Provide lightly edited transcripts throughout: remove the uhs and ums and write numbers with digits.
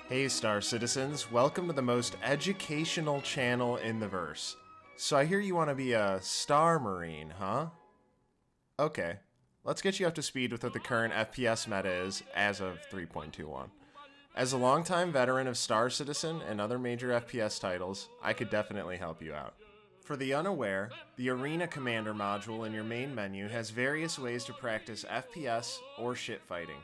Hey Star Citizens, welcome to the most educational channel in the verse. So I hear you want to be a Star Marine, huh? Okay, let's get you up to speed with what the current FPS meta is as of 3.21. As a longtime veteran of Star Citizen and other major FPS titles, I could definitely help you out. For the unaware, the Arena Commander module in your main menu has various ways to practice FPS or ship fighting.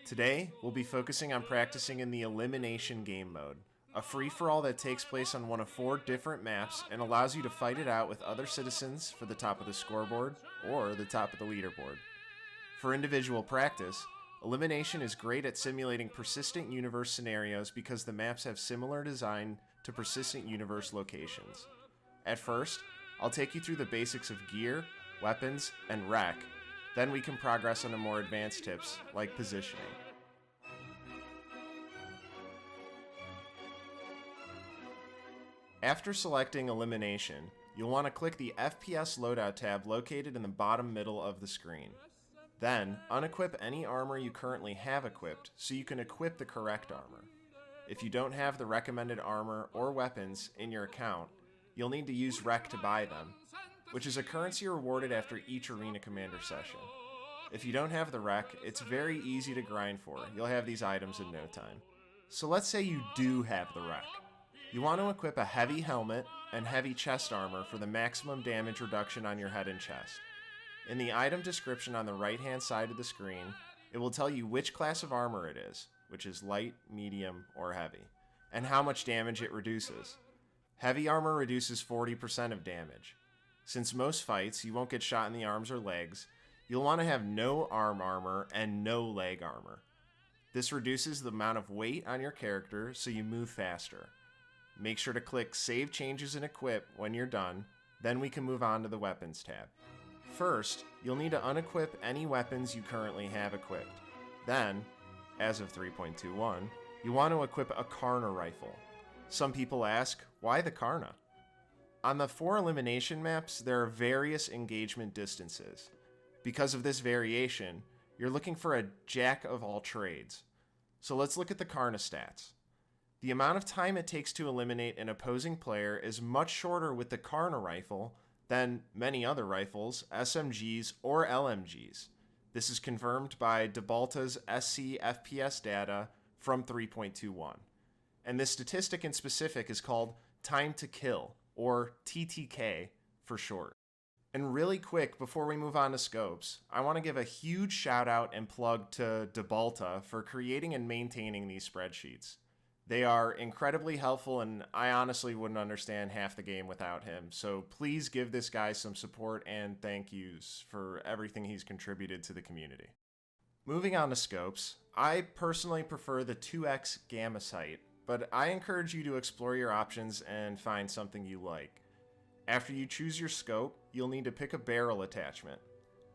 Today, we'll be focusing on practicing in the Elimination game mode, a free-for-all that takes place on one of 4 different maps and allows you to fight it out with other citizens for the top of the scoreboard or the top of the leaderboard. For individual practice, Elimination is great at simulating persistent universe scenarios because the maps have similar design to persistent universe locations. At first, I'll take you through the basics of gear, weapons, and rec. Then we can progress on to more advanced tips, like positioning. After selecting Elimination, you'll want to click the FPS Loadout tab located in the bottom middle of the screen. Then, unequip any armor you currently have equipped so you can equip the correct armor. If you don't have the recommended armor or weapons in your account, you'll need to use rec to buy them, which is a currency rewarded after each Arena Commander session. If you don't have the rec, it's very easy to grind for. You'll have these items in no time. So let's say you do have the rec. You want to equip a heavy helmet and heavy chest armor for the maximum damage reduction on your head and chest. In the item description on the right-hand side of the screen, it will tell you which class of armor it is, which is light, medium, or heavy, and how much damage it reduces. Heavy armor reduces 40% of damage. Since most fights, you won't get shot in the arms or legs, you'll want to have no arm armor and no leg armor. This reduces the amount of weight on your character so you move faster. Make sure to click Save Changes and Equip when you're done, then we can move on to the Weapons tab. First, you'll need to unequip any weapons you currently have equipped. Then, as of 3.21, you want to equip a Karna rifle. Some people ask, why the Karna? On the 4 elimination maps, there are various engagement distances. Because of this variation, you're looking for a jack of all trades. So let's look at the Karna stats. The amount of time it takes to eliminate an opposing player is much shorter with the Karna rifle than many other rifles, SMGs, or LMGs. This is confirmed by Debalta's SC FPS data from 3.21. And this statistic in specific is called time to kill, or TTK for short. And really quick, before we move on to scopes, I want to give a huge shout out and plug to Debalta for creating and maintaining these spreadsheets. They are incredibly helpful, and I honestly wouldn't understand half the game without him, so please give this guy some support and thank yous for everything he's contributed to the community. Moving on to scopes, I personally prefer the 2x gamma sight, but I encourage you to explore your options and find something you like. After you choose your scope, you'll need to pick a barrel attachment.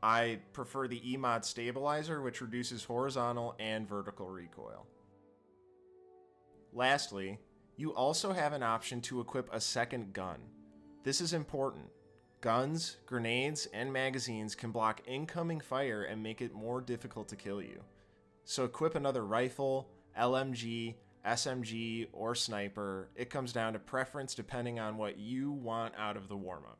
I prefer the E-Mod Stabilizer, which reduces horizontal and vertical recoil. Lastly, you also have an option to equip a second gun. This is important. Guns, grenades, and magazines can block incoming fire and make it more difficult to kill you. So equip another rifle, LMG, SMG, or sniper. It comes down to preference depending on what you want out of the warm-up.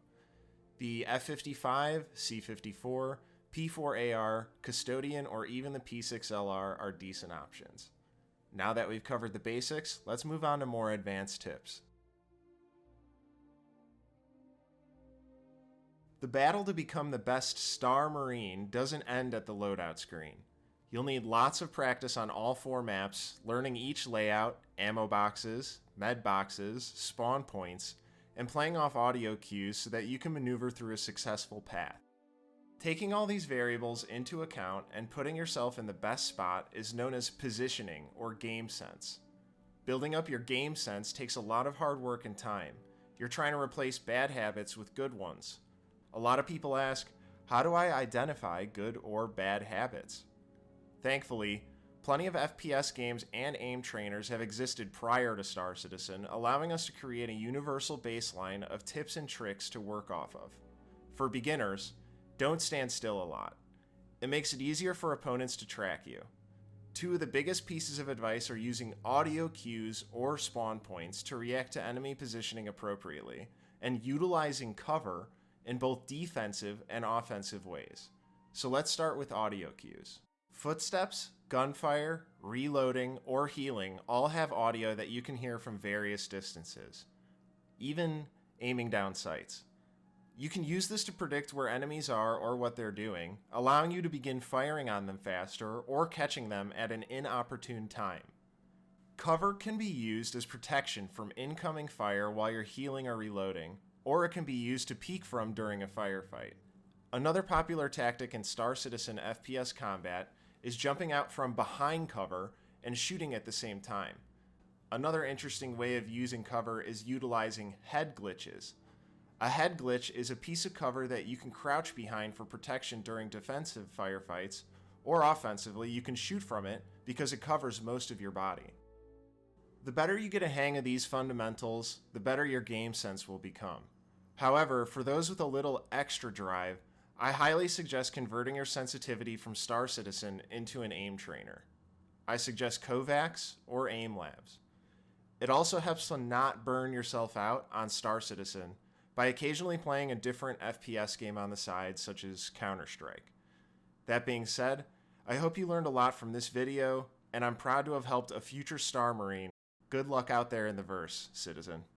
The F55, C54, P4AR, Custodian, or even the P6LR are decent options. Now that we've covered the basics, let's move on to more advanced tips. The battle to become the best Star Marine doesn't end at the loadout screen. You'll need lots of practice on all 4 maps, learning each layout, ammo boxes, med boxes, spawn points, and playing off audio cues so that you can maneuver through a successful path. Taking all these variables into account and putting yourself in the best spot is known as positioning or game sense. Building up your game sense takes a lot of hard work and time. You're trying to replace bad habits with good ones. A lot of people ask, how do I identify good or bad habits? Thankfully, plenty of FPS games and aim trainers have existed prior to Star Citizen, allowing us to create a universal baseline of tips and tricks to work off of. For beginners, don't stand still a lot. It makes it easier for opponents to track you. Two of the biggest pieces of advice are using audio cues or spawn points to react to enemy positioning appropriately, and utilizing cover in both defensive and offensive ways. So let's start with audio cues. Footsteps, gunfire, reloading, or healing all have audio that you can hear from various distances, even aiming down sights. You can use this to predict where enemies are or what they're doing, allowing you to begin firing on them faster or catching them at an inopportune time. Cover can be used as protection from incoming fire while you're healing or reloading, or it can be used to peek from during a firefight. Another popular tactic in Star Citizen FPS combat is jumping out from behind cover and shooting at the same time. Another interesting way of using cover is utilizing head glitches. A head glitch is a piece of cover that you can crouch behind for protection during defensive firefights, or offensively, you can shoot from it because it covers most of your body. The better you get a hang of these fundamentals, the better your game sense will become. However, for those with a little extra drive, I highly suggest converting your sensitivity from Star Citizen into an aim trainer. I suggest Kovacs or Aim Labs. It also helps to not burn yourself out on Star Citizen by occasionally playing a different FPS game on the side, such as Counter-Strike. That being said, I hope you learned a lot from this video, and I'm proud to have helped a future Star Marine. Good luck out there in the verse, citizen.